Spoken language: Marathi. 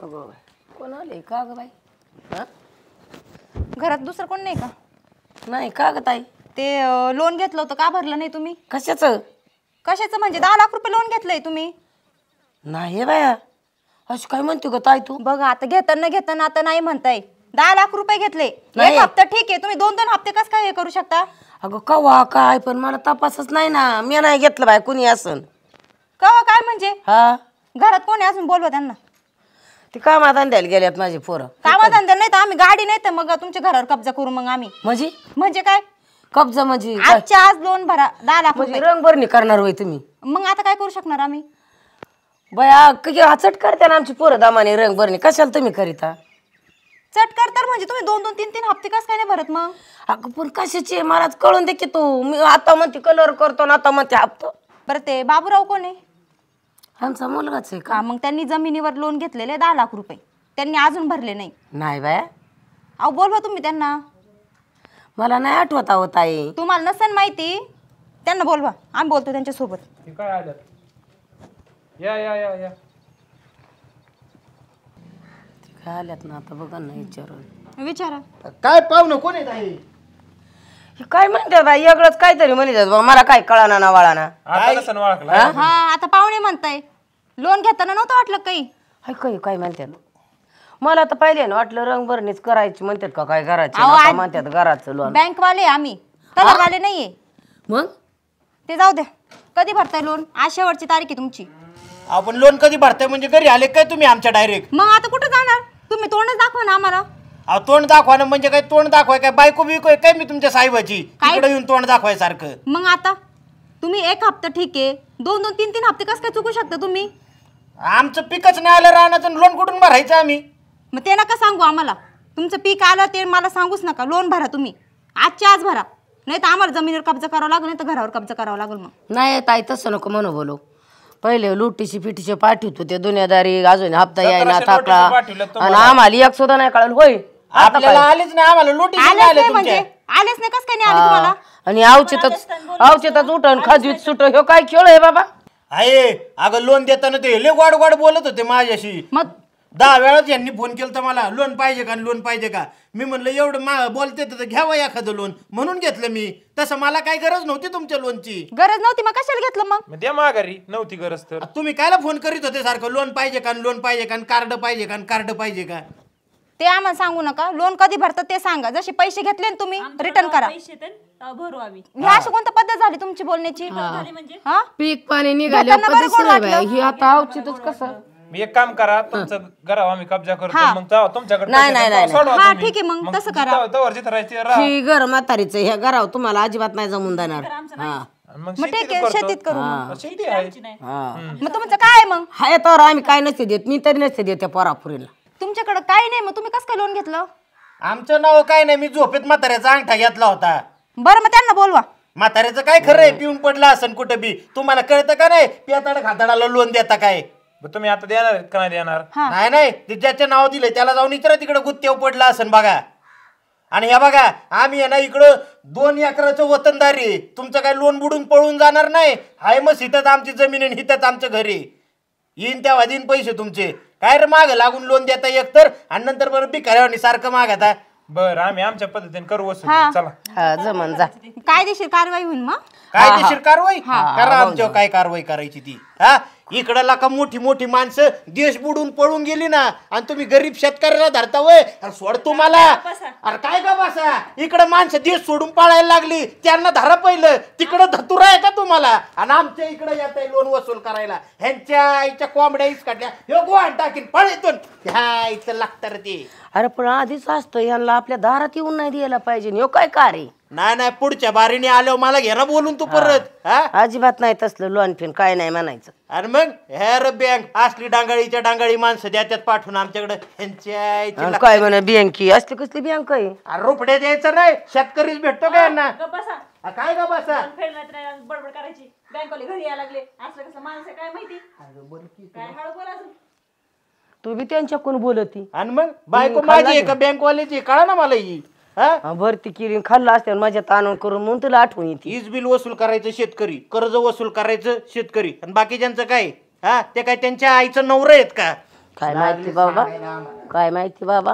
अगं कोण आले का ग बाई? हा घरात दुसरं कोण नाही का? नाही का ग ताई? ते लोन घेतलं होतं का भरलं नाही तुम्ही? कशाचं? कशाचं म्हणजे 10 लाख रुपये लोन घेतलंय तुम्ही? नाही बाया, असं काय म्हणते ग ताई तू? बघा आता घेताना आता नाही म्हणताय. 10 लाख रुपये घेतले. नाही. एक हप्ता ठीक आहे, तुम्ही 2-2 हप्ते कसं काय हे करू शकता? अगं कवा काय, पण मला तपासच नाही ना. मी नाही घेतलं बाय, कुणी असन. कवा काय म्हणजे? हा घरात कोणी अजून बोलवा त्यांना. ते कामात द्यायला गेल्यात माझे पोरं. कामाधंदा नाही तर आम्ही गाडी नाही तर मग तुमच्या घरावर कब्जा करू मग आम्ही. म्हणजे काय? कब्जा म्हणजे काय? आजच्या आज लोन भरा 10 लाख म्हणजे रुपये. रंगभरणी करणार होय तुम्ही? मग आता काय करू शकणार आम्ही? बया चट करते ना आमची पोरं दामाने रंगभरणी. कशाला तुम्ही करीता? चटकर तर म्हणजे तुम्ही 2-2 3-3 हप्ते कसं काय नाही भरत मग? अगं पण कशाची आहे मलाच कळून दे की तू. मी आता म्हणते कलर करतो ना, आता म्हणते हप्ता. बरं ते बाबूराव कोण आहे? आमचा मुलगाच आहे का? का मग त्यांनी जमिनीवर लोन घेतलेले 10 लाख रुपये त्यांनी अजून भरले नाही. नाही बाया, अहो बोलवा तुम्ही त्यांना. मला नाही आठवत आहो ताई. तुम्हाला नसेल माहिती त्यांना बोलवा, आम्ही बोलतो त्यांच्यासोबत. काय आलं? या या या या काय आल्यात ना आता बघा ना विचारून. विचारा. काय पाहुणं कोण आहे ताई? हे काय म्हणतात बाई, वेगळंच काहीतरी म्हणतात बा. मला काय कळाना ना वळाना. आता कसं ओळखला? हा आता पाहुणे म्हणताय लोन घेताना नव्हतं वाटलं काही? हाय काय म्हणतात? मला तर पहिले ना वाटलं रंगभरणीच करायची म्हणतात का काय करायची. अहो, आता म्हणतात घराचं लोन. बँकवाले आम्ही तलावाले नाहीये. मग ते जाऊ द्या. कधी भरताय लोन? आज शेवटची तारीख आहे तुमची. आपण लोन कधी भरताय म्हणजे घरी आले काय तुम्ही आमच्या डायरेक्ट? मग आता कुठं जाणार? तुम्ही तोंडच दाखवा ना आम्हाला. अहो तोंड दाखवा ना म्हणजे काय? तोंड दाखवाय काय बायको बिको काय मी तुमच्या साहेबाची? काय? तिकडे येऊन तोंड दाखवाय सारखं. मग आता तुम्ही एक हप्ता ठीक आहे, 2-2 3-3 हप्ते कसं काय चुकू शकता तुम्ही? आमचं पिकच नाही आलं राहण्याचं, लोन कुठून भरायचं आम्ही? मग ते नका सांगू आम्हाला. तुमचं पीक आलं ते मला सांगूच नका. लोन भरा तुम्ही, आजच्या आज भरा, नाही तर आम्हाला जमिनीवर कब्जा करावा लागेल, नाही तर घरावर कब्जा करावा लागेल. मग नाही ताई तसं नको म्हणू बोलू. पहिले लुटीशी पिटीशी पाठवत होते दुनियादारी, अजून हप्ता यायना 1700 थाकला नोटीस पाठवल्यात आणि तुम्हाला. आम्हाला एक सुद्धा नाही कळलं. होय आता आपल्याला काय? आलेच नाही, आम्हाला लोटी आलेच आले नाही म्हणजे तुमच्या. आलेच नाही कसं काय नाही आले तुम्हाला? आणि आवचितच उठण खाजवीत सुट. ह्यो काय खेळ आहे बाबा? आहे अगं लोन देताना ते लय गोड गोड बोलत होते माझ्याशी. मग 10 वेळाच यांनी फोन केला तर मला लोन पाहिजे का, लोन पाहिजे का. मी म्हणलं एवढं बोलते तर घ्यावं एखादं लोन म्हणून घेतलं मी. तसं मला काही गरज नव्हती तुमच्या लोनची. गरज नव्हती मग कशाला घेतलं मग? मग द्या माघारी, नव्हती गरज तर. तुम्ही कायला फोन करीत होते सारखं लोन पाहिजे का, लोन पाहिजे का, कार्ड पाहिजे का, कार्ड पाहिजे का? ते आम्हाला सांगू नका. लोन कधी भरतात ते सांगा. जसे पैसे घेतले ना तुम्ही रिटर्न करा. भरू आम्ही. ही अशी कोणती पद्धत झाली तुमची बोलण्याची? हा पीक पाणी निघाले घेताना बरं कोण वाटलं? ही आता आवचितच कसं. मी एक काम करा, तुमचं घरावर आम्ही कब्जा करतो. हा. मग तेव्हा तुमच्याकडे नाही, पैसे नाही, देतो, सोडवा हा, तुम्ही. ठीक आहे, मग तसं करा. तवर जिथं राहायचं राहा. ही घर म्हातारीचं ह्या घरावर तुम्हाला अजिबात नाही जमून देणार. हा आणि मग मग ठीक आहे, शेतीत करू मग. शेती आहे. हा मग तुमचं काय आहे मग? हाय तर आम्ही काय नसते देत. मी तरी नसते देत त्या पोरापुरीला. तुमच्याकडे काही नाही मग तुम्ही कसं काय लोन घेतलं? आमचं नाव काय नाही, मी झोपेत म्हाताऱ्याचा अंगठा घेतला होता. बरं मग त्यांना बोलवा. म्हाताऱ्याचं काय खरं आहे? पिऊन पडला असन कुठं बी. तुम्हाला कळतं का नाही? पेताड खाताडाला लोन देता काय? मग तुम्ही आता देणार आहेत का नाही देणार? हा. नाही ते ज्याचं नाव दिलंय त्याला जाऊन इतर तिकडे गुत्तेव पडला असन बघा. आणि ह्या बघा आम्ही आहे ना इकडं 2 एकराचं वतनदारी आहे. तुमचं काय लोन बुडून पळून जाणार नाही. हाय मग हिथंच आमची जमीन आहे, हिथंच आमचं घर आहे. येईन तेव्हा देईन पैसे तुमचे. काय रे माग लागून लोन देता एकतर आणि नंतर बरं भिकाऱ्यावानी सारखं मागता. बरं आम्ही आमच्या पद्धतीने करू वसूल. हा. चला. हा जमन जा. कायदेशीर कारवाई होईल मग. कायदेशीर कारवाई करा. आमच्यावर काय कारवाई करायची ती? हा इकडं का मोठी मोठी माणसं देश बुडून पळून गेली ना आणि तुम्ही गरीब शेतकऱ्याला धरता वय. अरे सोड तुम्हाला. अरे काय का बसा, इकडं माणसं देश सोडून पळायला लागली, त्यांना धरा पहिलं. तिकडं धतुरा आहे का तुम्हाला? आणि आमच्या इकडे येत आहे लोन वसूल करायला. ह्यांच्या आईच्या कोंबड्या काढल्या हे गोहाण टाकीन पळेतून. ह्या इथं लागतं ते. अरे पण आधीच असतं ह्यांना आपल्या दारात येऊन नाही द्यायला पाहिजे. ह्यो काय कार्य? नाही पुढच्या बारीने आल्यावर मला घे ना बोलून तू परत. हा अजिबात नाही तसलं लोन फिन काय नाही म्हणायचं. अरे मग हेर बँक असली डांगळीच्या डांगळी माणसं द्या त्यात पाठवून आमच्याकडे. आणि काय म्हणा बँकी असली कसली बँक आहे? रुपडे द्यायचं नाही, शेतकरीच भेटतो का यांना? बसा काय का बसा? फेडण्यात बडबड करायची. बँकवाले घरी यायला लागले. असलं कसं माणूस आहे काय माहिती? काय हळू बोला अजून. तू बी त्यांच्याकडून बोलती. आणि मग बायको माझी आहे का बँकवाल्याची? कळा ना मला ही. भरती केली खाल्ला असते माझ्या ताणून करून म्हणून तुला आठवण येते. वीज बिल वसूल करायचं शेतकरी, कर्ज वसूल करायचं शेतकरी, आणि बाकीच्यांचं काय? हा ते काय त्यांच्या आईचं नवरं आहेत का? काय माहिती बाबा, काय माहिती बाबा.